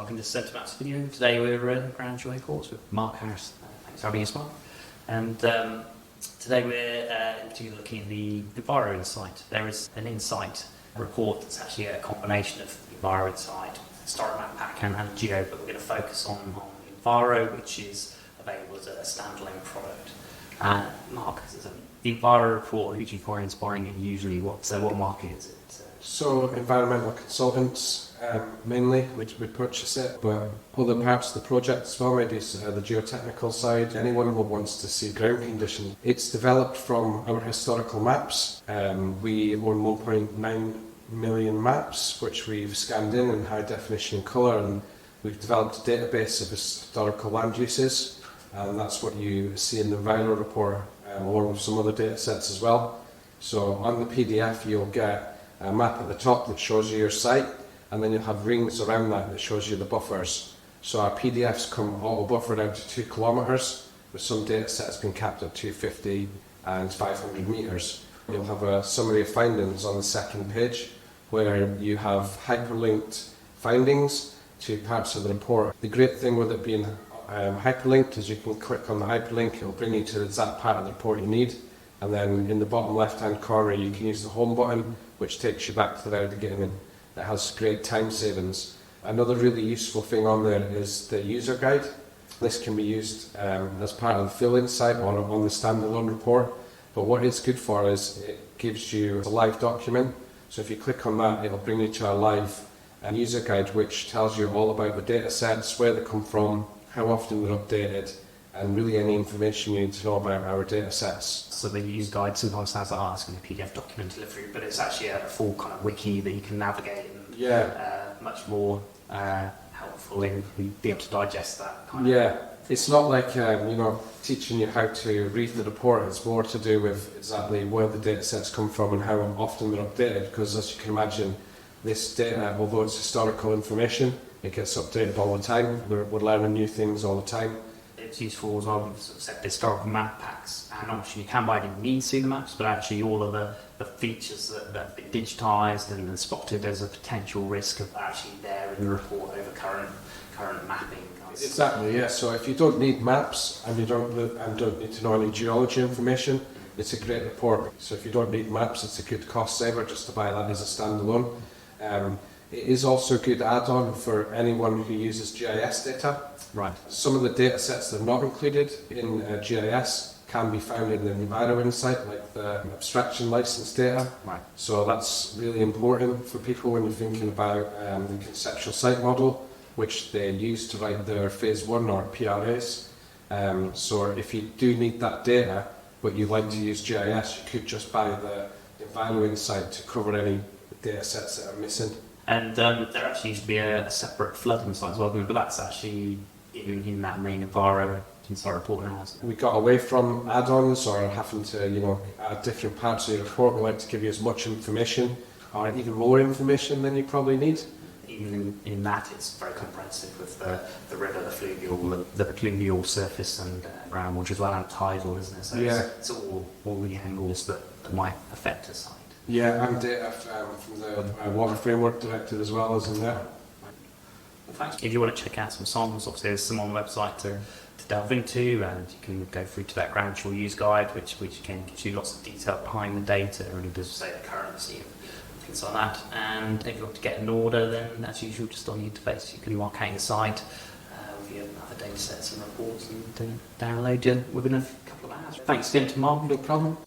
welcome to Centremaps video. Today we're at Groundsure headquarters with Marc Harries. Thanks for having us, Marc. And today we're in particular looking at the Enviro Insight. There is an Insight report that's actually a combination of the Enviro Insight, Historic Map Pack and Geo, but we're going to focus on Enviro, which is available as a standalone product. Marc, the Enviro report, hugely quite inspiring and usually what market is it? So environmental consultants mainly would purchase it, but other parts of the project as well, maybe the geotechnical side, anyone who wants to see ground conditions. It's developed from our historical maps. We own 1.9 million maps which we've scanned in high definition and colour, and we've developed a database of historical land uses, and that's what you see in the Enviro report, along with some other data sets as well. So on the PDF you'll get a map at the top that shows you your site, and then you'll have rings around that shows you the buffers. So our PDFs come auto buffered out to 2 kilometres, with some data sets being capped at 250 and 500 metres. You'll have a summary of findings on the second page, where you have hyperlinked findings to parts of the report. The great thing with it being hyperlinked is you can click on the hyperlink, it'll bring you to the exact part of the report you need, and then in the bottom left hand corner you can use the home button, which takes you back to there to get in. It has great time savings. Another really useful thing on there is the user guide. This can be used as part of the fill-in site or on the standalone report, but what it's good for is it gives you a live document. So if you click on that, it'll bring you to a live user guide which tells you all about the data sets, where they come from, how often they're updated, and really any information you need to know about our data sets. So the user guide sometimes has a PDF document delivery, but it's actually a full kind of wiki that you can navigate and much more helpful in being able to digest that kind of. It's not like teaching you how to read the report. It's more to do with exactly where the data sets come from and how often they're updated, because as you can imagine, this data, although it's historical information, it gets updated all the time. We're learning new things all the time. It's useful as well with historical map packs, and obviously you can by any means see the maps, but actually all of the features that have been digitised and spotted as a potential risk of actually there in the report over current mapping. Exactly, yeah. So if you don't need maps and you don't need to know any geology information, it's a great report. So if you don't need maps, it's a good cost saver just to buy that as a standalone. It is also a good add-on for anyone who uses GIS data. Right. Some of the data sets that are not included in GIS can be found in the Enviro Insight, like the abstraction license data. Right. So that's really important for people when you're thinking about the conceptual site model, which they use to write their Phase 1 or PRAs. So if you do need that data, but you like to use GIS, you could just buy the Enviro Insight to cover any data sets that are missing. And there actually used to be a separate flooding site as well, but that's actually in that main Enviro Insight report now. We got away from add-ons or having to, add different parts of the report. We like to give you as much information, or even more information than you probably need. Even in that, it's very comprehensive with the river, the pluvial surface and groundwater as well, and tidal, isn't it? So it's all the angles that might affect a site. Yeah, and data from the Water Framework Directive as well as in there. Well, thanks. If you want to check out some songs, obviously there's some on the website to delve into, and you can go through to that Groundsure use guide, which again gives you lots of detail behind the data, and does say the currency and things like that. And if you want to get an order, then as usual, just on the interface, you can mark out your site with your other data sets and reports, and download it within a couple of hours. Thanks again to Marc. No problem.